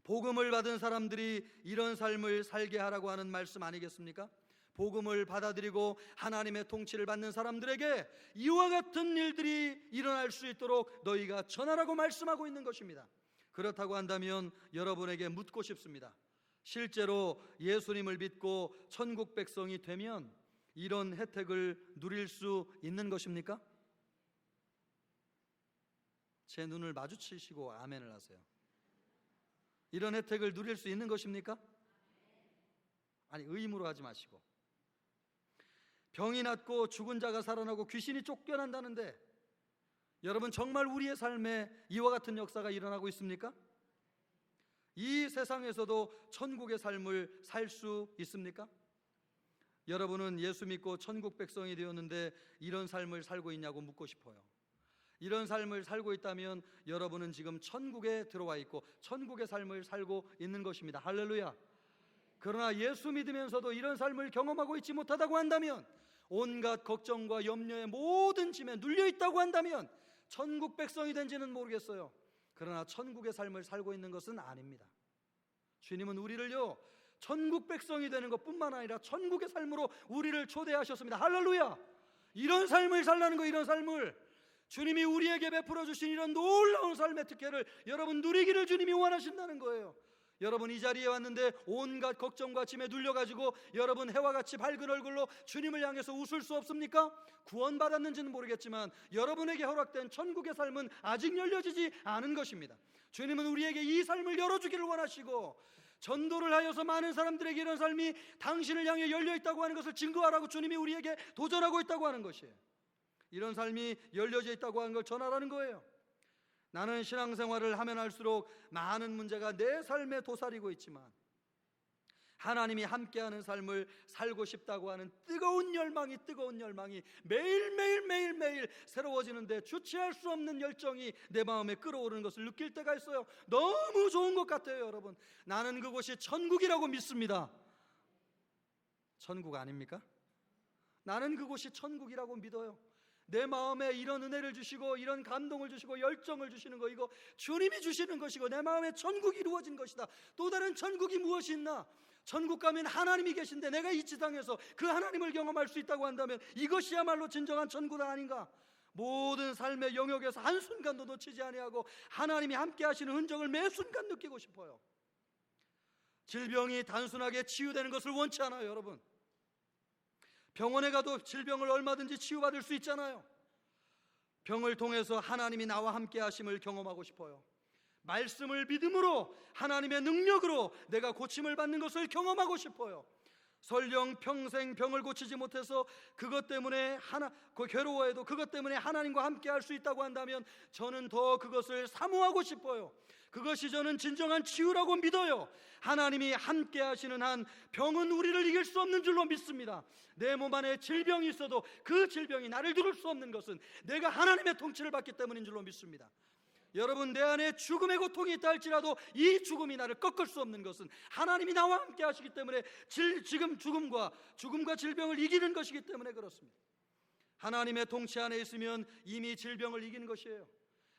복음을 받은 사람들이 이런 삶을 살게 하라고 하는 말씀 아니겠습니까? 복음을 받아들이고 하나님의 통치를 받는 사람들에게 이와 같은 일들이 일어날 수 있도록 너희가 전하라고 말씀하고 있는 것입니다. 그렇다고 한다면 여러분에게 묻고 싶습니다. 실제로 예수님을 믿고 천국 백성이 되면 이런 혜택을 누릴 수 있는 것입니까? 제 눈을 마주치시고 아멘을 하세요. 이런 혜택을 누릴 수 있는 것입니까? 아니, 의무로 하지 마시고. 병이 낫고 죽은 자가 살아나고 귀신이 쫓겨난다는데 여러분, 정말 우리의 삶에 이와 같은 역사가 일어나고 있습니까? 이 세상에서도 천국의 삶을 살 수 있습니까? 여러분은 예수 믿고 천국 백성이 되었는데 이런 삶을 살고 있냐고 묻고 싶어요. 이런 삶을 살고 있다면 여러분은 지금 천국에 들어와 있고 천국의 삶을 살고 있는 것입니다. 할렐루야. 그러나 예수 믿으면서도 이런 삶을 경험하고 있지 못하다고 한다면, 온갖 걱정과 염려의 모든 짐에 눌려 있다고 한다면 천국 백성이 된지는 모르겠어요. 그러나 천국의 삶을 살고 있는 것은 아닙니다. 주님은 우리를요, 천국 백성이 되는 것뿐만 아니라 천국의 삶으로 우리를 초대하셨습니다. 할렐루야. 이런 삶을 살라는 거, 이런 삶을 주님이 우리에게 베풀어 주신 이런 놀라운 삶의 특혜를 여러분 누리기를 주님이 원하신다는 거예요. 여러분, 이 자리에 왔는데 온갖 걱정과 짐에 눌려가지고 여러분 해와 같이 밝은 얼굴로 주님을 향해서 웃을 수 없습니까? 구원받았는지는 모르겠지만 여러분에게 허락된 천국의 삶은 아직 열려지지 않은 것입니다. 주님은 우리에게 이 삶을 열어주기를 원하시고, 전도를 하여서 많은 사람들에게 이런 삶이 당신을 향해 열려있다고 하는 것을 증거하라고 주님이 우리에게 도전하고 있다고 하는 것이에요. 이런 삶이 열려져 있다고 하는 걸 전하라는 거예요. 나는 신앙생활을 하면 할수록 많은 문제가 내 삶에 도사리고 있지만 하나님이 함께하는 삶을 살고 싶다고 하는 뜨거운 열망이 매일매일 새로워지는데 주체할 수 없는 열정이 내 마음에 끓어오르는 것을 느낄 때가 있어요. 너무 좋은 것 같아요. 여러분, 나는 그곳이 천국이라고 믿습니다. 천국 아닙니까? 나는 그곳이 천국이라고 믿어요. 내 마음에 이런 은혜를 주시고 이런 감동을 주시고 열정을 주시는 거, 이거 주님이 주시는 것이고 내 마음에 천국이 이루어진 것이다. 또 다른 천국이 무엇이 있나? 천국 가면 하나님이 계신데 내가 이 지상에서 그 하나님을 경험할 수 있다고 한다면 이것이야말로 진정한 천국 아닌가? 모든 삶의 영역에서 한순간도 놓치지 아니하고 하나님이 함께 하시는 흔적을 매 순간 느끼고 싶어요. 질병이 단순하게 치유되는 것을 원치 않아요. 여러분, 병원에 가도 질병을 얼마든지 치유받을 수 있잖아요. 병을 통해서 하나님이 나와 함께 하심을 경험하고 싶어요. 말씀을 믿음으로 하나님의 능력으로 내가 고침을 받는 것을 경험하고 싶어요. 설령 평생 병을 고치지 못해서 그것 때문에 괴로워해도 그것 때문에 하나님과 함께 할 수 있다고 한다면 저는 더 그것을 사모하고 싶어요. 그것이 저는 진정한 치유라고 믿어요. 하나님이 함께 하시는 한 병은 우리를 이길 수 없는 줄로 믿습니다. 내 몸 안에 질병이 있어도 그 질병이 나를 두를 수 없는 것은 내가 하나님의 통치를 받기 때문인 줄로 믿습니다. 여러분, 내 안에 죽음의 고통이 있다 할지라도 이 죽음이 나를 꺾을 수 없는 것은 하나님이 나와 함께 하시기 때문에 지금 죽음과 질병을 이기는 것이기 때문에 그렇습니다. 하나님의 통치 안에 있으면 이미 질병을 이기는 것이에요.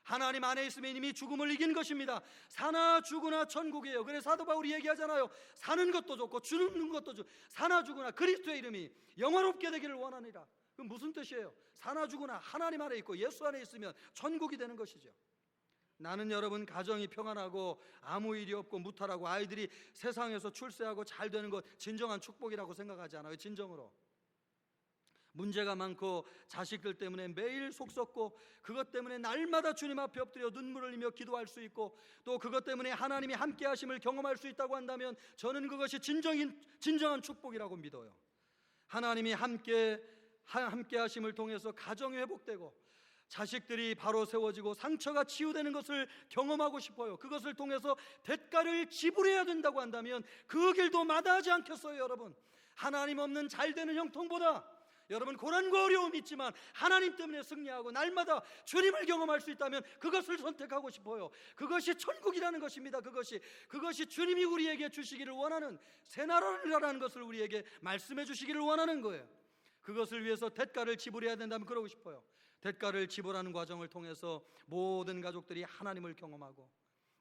하나님 안에 있으면 이미 죽음을 이긴 것입니다. 사나 죽으나 천국이에요. 그래서 사도 바울이 얘기하잖아요. 사는 것도 좋고 죽는 것도 좋고 사나 죽으나 그리스도의 이름이 영원롭게 되기를 원하니라. 그럼 무슨 뜻이에요? 사나 죽으나 하나님 안에 있고 예수 안에 있으면 천국이 되는 것이죠. 나는 여러분 가정이 평안하고 아무 일이 없고 무탈하고 아이들이 세상에서 출세하고 잘 되는 것 진정한 축복이라고 생각하지 않아요. 진정으로 문제가 많고 자식들 때문에 매일 속 썩고 그것 때문에 날마다 주님 앞에 엎드려 눈물을 흘리며 기도할 수 있고 또 그것 때문에 하나님이 함께 하심을 경험할 수 있다고 한다면 저는 그것이 진정한 축복이라고 믿어요. 하나님이 함께 하심을 통해서 가정이 회복되고 자식들이 바로 세워지고 상처가 치유되는 것을 경험하고 싶어요. 그것을 통해서 대가를 지불해야 된다고 한다면 그 길도 마다하지 않겠어요. 여러분, 하나님 없는 잘되는 형통보다 여러분 고난과 어려움이 있지만 하나님 때문에 승리하고 날마다 주님을 경험할 수 있다면 그것을 선택하고 싶어요. 그것이 천국이라는 것입니다. 그것이 주님이 우리에게 주시기를 원하는 새 나라라는 것을 우리에게 말씀해 주시기를 원하는 거예요. 그것을 위해서 대가를 지불해야 된다면 그러고 싶어요. 대가를 지불하는 과정을 통해서 모든 가족들이 하나님을 경험하고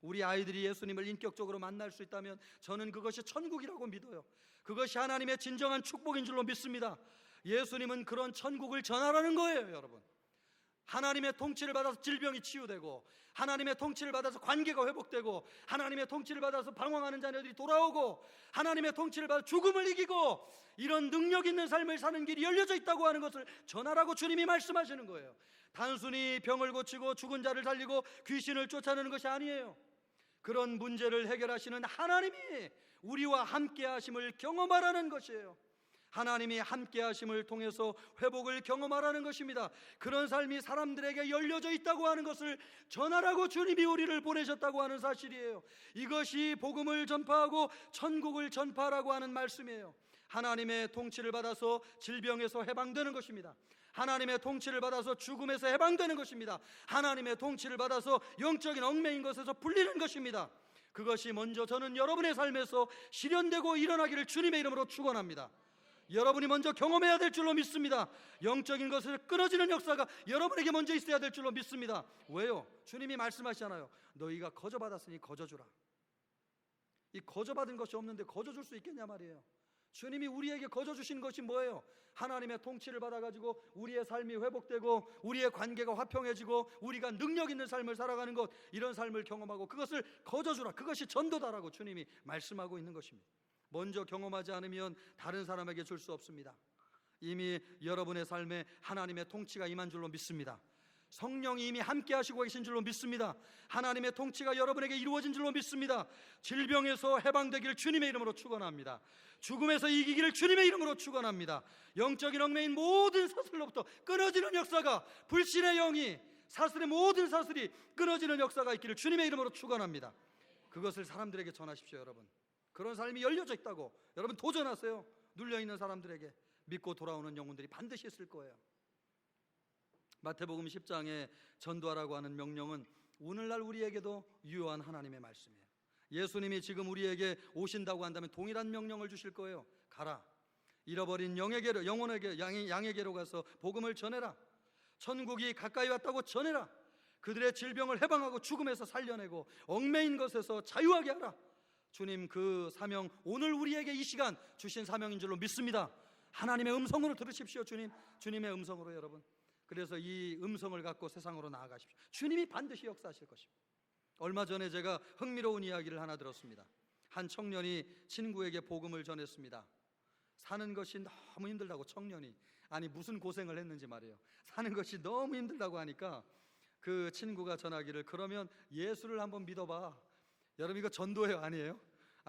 우리 아이들이 예수님을 인격적으로 만날 수 있다면 저는 그것이 천국이라고 믿어요. 그것이 하나님의 진정한 축복인 줄로 믿습니다. 예수님은 그런 천국을 전하라는 거예요. 여러분, 하나님의 통치를 받아서 질병이 치유되고 하나님의 통치를 받아서 관계가 회복되고 하나님의 통치를 받아서 방황하는 자녀들이 돌아오고 하나님의 통치를 받아 죽음을 이기고 이런 능력 있는 삶을 사는 길이 열려져 있다고 하는 것을 전하라고 주님이 말씀하시는 거예요. 단순히 병을 고치고 죽은 자를 살리고 귀신을 쫓아내는 것이 아니에요. 그런 문제를 해결하시는 하나님이 우리와 함께 하심을 경험하라는 것이에요. 하나님이 함께 하심을 통해서 회복을 경험하라는 것입니다. 그런 삶이 사람들에게 열려져 있다고 하는 것을 전하라고 주님이 우리를 보내셨다고 하는 사실이에요. 이것이 복음을 전파하고 천국을 전파하라고 하는 말씀이에요. 하나님의 통치를 받아서 질병에서 해방되는 것입니다. 하나님의 통치를 받아서 죽음에서 해방되는 것입니다. 하나님의 통치를 받아서 영적인 얽매인 것에서 풀리는 것입니다. 그것이 먼저 저는 여러분의 삶에서 실현되고 일어나기를 주님의 이름으로 축원합니다. 여러분이 먼저 경험해야 될 줄로 믿습니다. 영적인 것을 끊어지는 역사가 여러분에게 먼저 있어야 될 줄로 믿습니다. 왜요? 주님이 말씀하시잖아요. 너희가 거저받았으니 거저주라. 이 거저받은 것이 없는데 거저줄 수 있겠냐 말이에요. 주님이 우리에게 거저주신 것이 뭐예요? 하나님의 통치를 받아가지고 우리의 삶이 회복되고 우리의 관계가 화평해지고 우리가 능력 있는 삶을 살아가는 것, 이런 삶을 경험하고 그것을 거저주라. 그것이 전도다라고 주님이 말씀하고 있는 것입니다. 먼저 경험하지 않으면 다른 사람에게 줄 수 없습니다. 이미 여러분의 삶에 하나님의 통치가 임한 줄로 믿습니다. 성령이 이미 함께 하시고 계신 줄로 믿습니다. 하나님의 통치가 여러분에게 이루어진 줄로 믿습니다. 질병에서 해방되기를 주님의 이름으로 축원합니다. 죽음에서 이기기를 주님의 이름으로 축원합니다. 영적인 얽매인 모든 사슬로부터 끊어지는 역사가, 불신의 영이 사슬의 모든 사슬이 끊어지는 역사가 있기를 주님의 이름으로 축원합니다. 그것을 사람들에게 전하십시오. 여러분, 그런 삶이 열려져 있다고 여러분 도전하세요. 눌려있는 사람들에게. 믿고 돌아오는 영혼들이 반드시 있을 거예요. 마태복음 10장에 전도하라고 하는 명령은 오늘날 우리에게도 유효한 하나님의 말씀이에요. 예수님이 지금 우리에게 오신다고 한다면 동일한 명령을 주실 거예요. 가라, 잃어버린 양에게로 가서 복음을 전해라. 천국이 가까이 왔다고 전해라. 그들의 질병을 해방하고 죽음에서 살려내고 얽매인 것에서 자유하게 하라. 주님 그 사명, 오늘 우리에게 이 시간 주신 사명인 줄로 믿습니다. 하나님의 음성으로 들으십시오. 주님의 음성으로 여러분. 그래서 이 음성을 갖고 세상으로 나아가십시오. 주님이 반드시 역사하실 것입니다. 얼마 전에 제가 흥미로운 이야기를 하나 들었습니다. 한 청년이 친구에게 복음을 전했습니다. 사는 것이 너무 힘들다고, 청년이, 아니 무슨 고생을 했는지 말이에요. 사는 것이 너무 힘들다고 하니까 그 친구가 전하기를, 그러면 예수를 한번 믿어봐. 여러분, 이거 전도예요, 아니에요?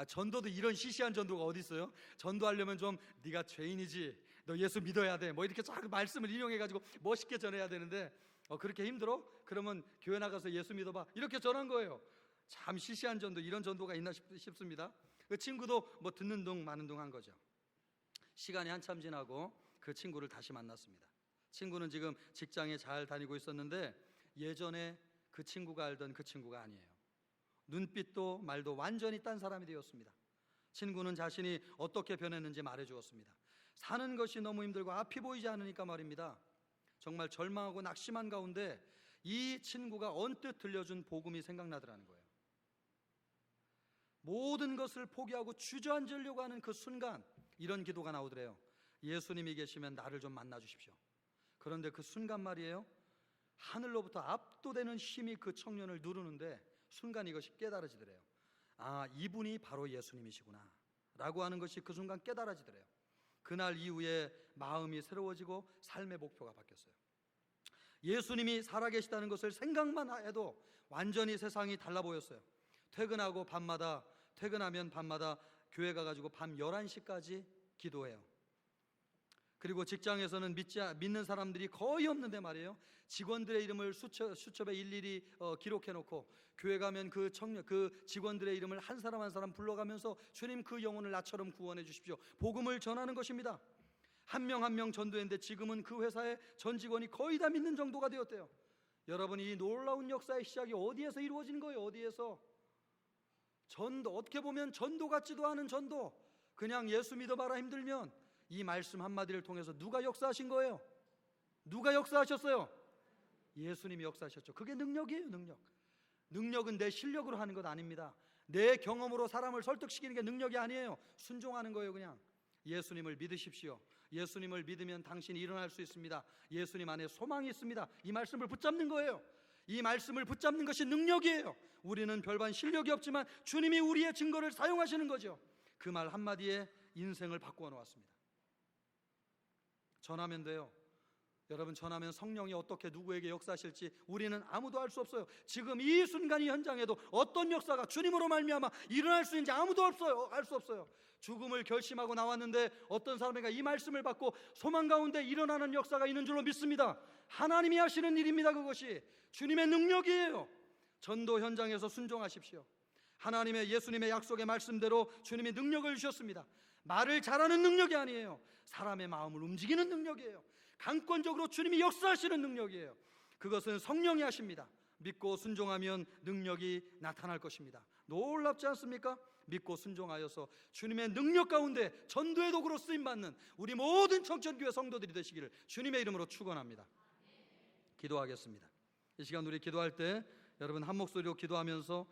전도도 이런 시시한 전도가 어디 있어요? 전도하려면 좀 네가 죄인이지, 너 예수 믿어야 돼, 뭐 이렇게 자꾸 말씀을 인용해가지고 멋있게 전해야 되는데 그렇게 힘들어? 그러면 교회 나가서 예수 믿어봐, 이렇게 전한 거예요. 참 시시한 전도, 이런 전도가 있나 싶습니다. 그 친구도 뭐 듣는 둥 마는 둥 한 거죠. 시간이 한참 지나고 그 친구를 다시 만났습니다. 친구는 지금 직장에 잘 다니고 있었는데 예전에 그 친구가 알던 그 친구가 아니에요. 눈빛도 말도 완전히 딴 사람이 되었습니다. 친구는 자신이 어떻게 변했는지 말해주었습니다. 사는 것이 너무 힘들고 앞이 보이지 않으니까 말입니다. 정말 절망하고 낙심한 가운데 이 친구가 언뜻 들려준 복음이 생각나더라는 거예요. 모든 것을 포기하고 주저앉으려고 하는 그 순간 이런 기도가 나오더래요. 예수님이 계시면 나를 좀 만나 주십시오. 그런데 그 순간 말이에요, 하늘로부터 압도되는 힘이 그 청년을 누르는데 순간 이것이 깨달아지더래요. 이분이 바로 예수님이시구나 라고 하는 것이 그 순간 깨달아지더래요. 그날 이후에 마음이 새로워지고 삶의 목표가 바뀌었어요. 예수님이 살아계시다는 것을 생각만 해도 완전히 세상이 달라 보였어요. 퇴근하면 밤마다 교회 가가지고 밤 11시까지 기도해요. 그리고 직장에서는 믿는 사람들이 거의 없는데 말이에요, 직원들의 이름을 수첩에 일일이 기록해놓고 교회 가면 그 직원들의 이름을 한 사람 한 사람 불러가면서 주님 그 영혼을 나처럼 구원해 주십시오, 복음을 전하는 것입니다. 한 명 한 명 전도했는데 지금은 그 회사의 전 직원이 거의 다 믿는 정도가 되었대요. 여러분, 이 놀라운 역사의 시작이 어디에서 이루어지는 거예요? 어디에서? 전도, 어떻게 보면 전도 같지도 않은 전도, 그냥 예수 믿어봐라 힘들면 이 말씀 한마디를 통해서 누가 역사하신 거예요? 누가 역사하셨어요? 예수님이 역사하셨죠. 그게 능력이에요. 능력은 내 실력으로 하는 것 아닙니다. 내 경험으로 사람을 설득시키는 게 능력이 아니에요. 순종하는 거예요. 그냥 예수님을 믿으십시오. 예수님을 믿으면 당신이 일어날 수 있습니다. 예수님 안에 소망이 있습니다. 이 말씀을 붙잡는 거예요. 이 말씀을 붙잡는 것이 능력이에요. 우리는 별반 실력이 없지만 주님이 우리의 증거를 사용하시는 거죠. 그 말 한마디에 인생을 바꾸어 놓았습니다. 전하면 돼요. 여러분, 전하면 성령이 어떻게 누구에게 역사하실지 우리는 아무도 알 수 없어요. 지금 이 순간 이 현장에도 어떤 역사가 주님으로 말미암아 일어날 수 있는지 아무도 없어요. 알 수 없어요. 죽음을 결심하고 나왔는데 어떤 사람에게 이 말씀을 받고 소망 가운데 일어나는 역사가 있는 줄로 믿습니다. 하나님이 하시는 일입니다. 그것이 주님의 능력이에요. 전도 현장에서 순종하십시오. 하나님의 예수님의 약속의 말씀대로 주님이 능력을 주셨습니다. 말을 잘하는 능력이 아니에요. 사람의 마음을 움직이는 능력이에요. 강권적으로 주님이 역사하시는 능력이에요. 그것은 성령이 하십니다. 믿고 순종하면 능력이 나타날 것입니다. 놀랍지 않습니까? 믿고 순종하여서 주님의 능력 가운데 전도의 도구로 쓰임받는 우리 모든 청천교회 성도들이 되시기를 주님의 이름으로 축원합니다. 기도하겠습니다. 이 시간 우리 기도할 때 여러분 한 목소리로 기도하면서